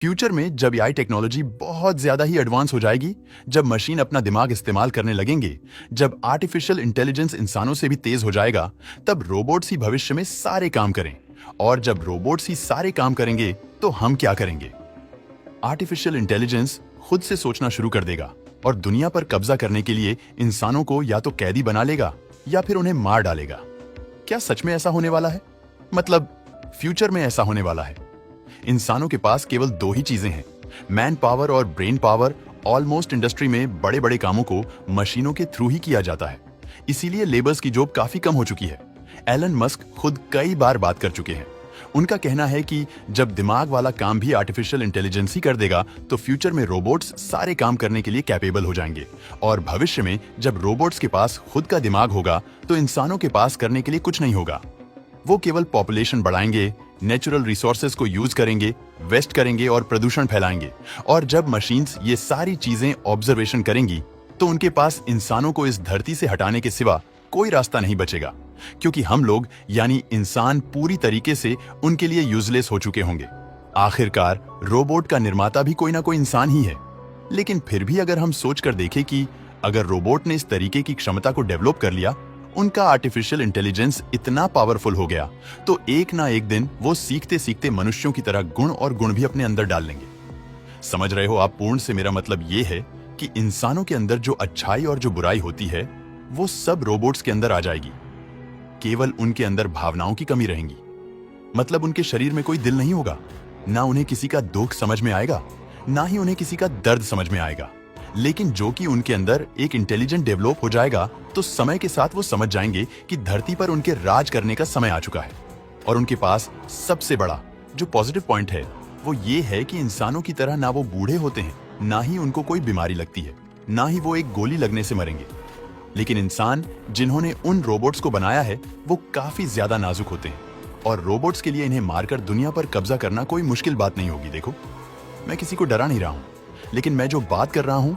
Future में जब AI technology बहुत ज्यादा ही एडवांस हो जाएगी, जब मशीन अपना दिमाग इस्तेमाल करने लगेंगे, जब आर्टिफिशियल इंटेलिजेंस इंसानों से भी तेज हो जाएगा, तब रोबोट्स ही भविष्य में सारे काम करें। और जब रोबोट्स ही सारे काम करेंगे तो हम क्या करेंगे? आर्टिफिशियल इंटेलिजेंस खुद से सोचना शुरू कर देगा और दुनिया पर कब्जा करने के लिए इंसानों को या तो कैदी बना लेगा या फिर उन्हें मार डालेगा। क्या सच में ऐसा होने वाला है? मतलब फ्यूचर में ऐसा होने वाला है। इंसानों के पास केवल दो ही चीजें हैं, मैन पावर और ब्रेन पावर। ऑलमोस्ट इंडस्ट्री में बड़े बड़े कामों को मशीनों के थ्रू ही किया जाता है, इसीलिए लेबर्स की जॉब काफी कम हो चुकी है। एलन मस्क खुद कई बार बात कर चुके हैं। उनका कहना है कि जब दिमाग वाला काम भी आर्टिफिशियल इंटेलिजेंस ही कर देगा तो फ्यूचर में रोबोट्स सारे काम करने के लिए कैपेबल हो जाएंगे। और भविष्य में जब रोबोट्स के पास खुद का दिमाग होगा तो इंसानों के पास करने के लिए कुछ नहीं होगा। वो केवल पॉपुलेशन बढ़ाएंगे, नेचुरल रिसोर्सेज को यूज करेंगे, वेस्ट करेंगे और प्रदूषण फैलाएंगे। और जब मशीन्स ये सारी चीजें ऑब्जर्वेशन करेंगी तो उनके पास इंसानों को इस धरती से हटाने के सिवा कोई रास्ता नहीं बचेगा, क्योंकि हम लोग यानी इंसान पूरी तरीके से उनके लिए यूजलेस हो चुके होंगे। आखिरकार रोबोट का निर्माता भी कोई ना कोई इंसान ही है। लेकिन फिर भी अगर हम सोच कर देखें कि अगर रोबोट ने इस तरीके की क्षमता को डेवलप कर लिया, उनका आर्टिफिशियल इंटेलिजेंस इतना पावरफुल हो गया, तो एक ना एक दिन वो सीखते सीखते मनुष्यों की तरह गुण और गुण भी अपने अंदर डाल लेंगे। समझ रहे हो आप? पूर्ण से मेरा मतलब ये है कि इंसानों के अंदर जो अच्छाई और जो बुराई होती है वो सब रोबोट्स के अंदर आ जाएगी। केवल उनके अंदर भावनाओं की कमी रहेंगी। मतलब उनके शरीर में कोई दिल नहीं होगा, ना उन्हें किसी का दुख समझ में आएगा, ना ही उन्हें किसी का दर्द समझ में आएगा। लेकिन जो कि उनके अंदर एक इंटेलिजेंट डेवलप हो जाएगा तो समय के साथ वो समझ जाएंगे कि धरती पर उनके राज करने का समय आ चुका है। और उनके पास सबसे बड़ा जो पॉजिटिव पॉइंट है वो ये है कि इंसानों की तरह ना वो बूढ़े होते हैं, ना ही उनको कोई बीमारी लगती है, ना ही वो एक गोली लगने से मरेंगे। लेकिन इंसान जिन्होंने उन रोबोट्स को बनाया है वो काफी ज्यादा नाजुक होते हैं और रोबोट्स के लिए इन्हें मारकर दुनिया पर कब्जा करना कोई मुश्किल बात नहीं होगी। देखो, मैं किसी को डरा नहीं रहा हूं, लेकिन मैं जो बात कर रहा हूं,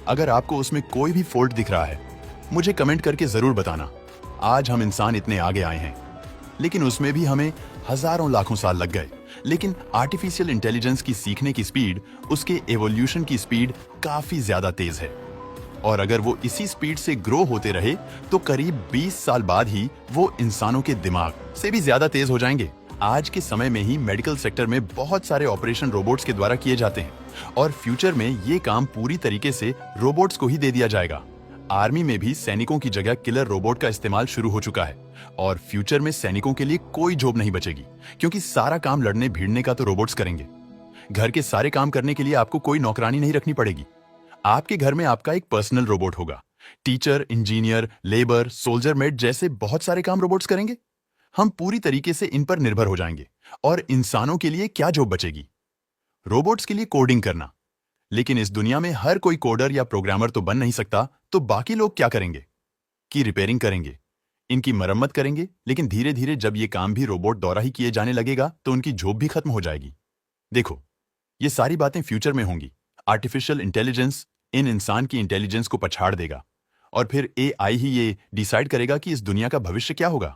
अगर आपको उसमें कोई भी फॉल्ट दिख रहा है मुझे कमेंट करके जरूर बताना। आज हम इंसान इतने आगे आए हैं, लेकिन उसमें भी हमें हजारों लाखों साल लग गए। लेकिन आर्टिफिशियल इंटेलिजेंस की सीखने की स्पीड, उसके एवोल्यूशन की स्पीड काफी ज्यादा तेज है। और अगर वो इसी स्पीड से ग्रो होते रहे तो करीब 20 साल बाद ही वो इंसानों के दिमाग से भी ज्यादा तेज हो जाएंगे। आज के समय में ही मेडिकल सेक्टर में बहुत सारे ऑपरेशन रोबोट्स के द्वारा किए जाते हैं और फ्यूचर में ये काम पूरी तरीके से रोबोट्स को ही दे दिया जाएगा। आर्मी में भी सैनिकों की जगह किलर रोबोट का इस्तेमाल शुरू हो चुका है और फ्यूचर में सैनिकों के लिए कोई जॉब नहीं बचेगी, क्योंकि सारा काम लड़ने भिड़ने का तो रोबोट्स करेंगे। घर के सारे काम करने के लिए आपको कोई नौकरानी नहीं रखनी पड़ेगी। आपके घर में आपका एक पर्सनल रोबोट होगा। Teacher, engineer, labour, soldier maid जैसे बहुत सारे काम रोबोट्स करेंगे। हम पूरी तरीके से इन पर निर्भर हो जाएंगे और इंसानों के लिए क्या जॉब बचेगी? रोबोट्स के लिए कोडिंग करना। लेकिन इस दुनिया में हर कोई कोडर या प्रोग्रामर तो बन नहीं सकता, तो बाकी लोग क्या करेंगे? की रिपेयरिंग करेंगे, इनकी मरम्मत करेंगे। लेकिन धीरे धीरे जब ये काम भी रोबोट द्वारा ही किए जाने लगेगा तो उनकी जॉब भी खत्म हो जाएगी। देखो, ये सारी बातें फ्यूचर में होंगी। आर्टिफिशियल इंटेलिजेंस इन इंसान की इंटेलिजेंस को पछाड़ देगा और फिर एआई ही ये डिसाइड करेगा कि इस दुनिया का भविष्य क्या होगा।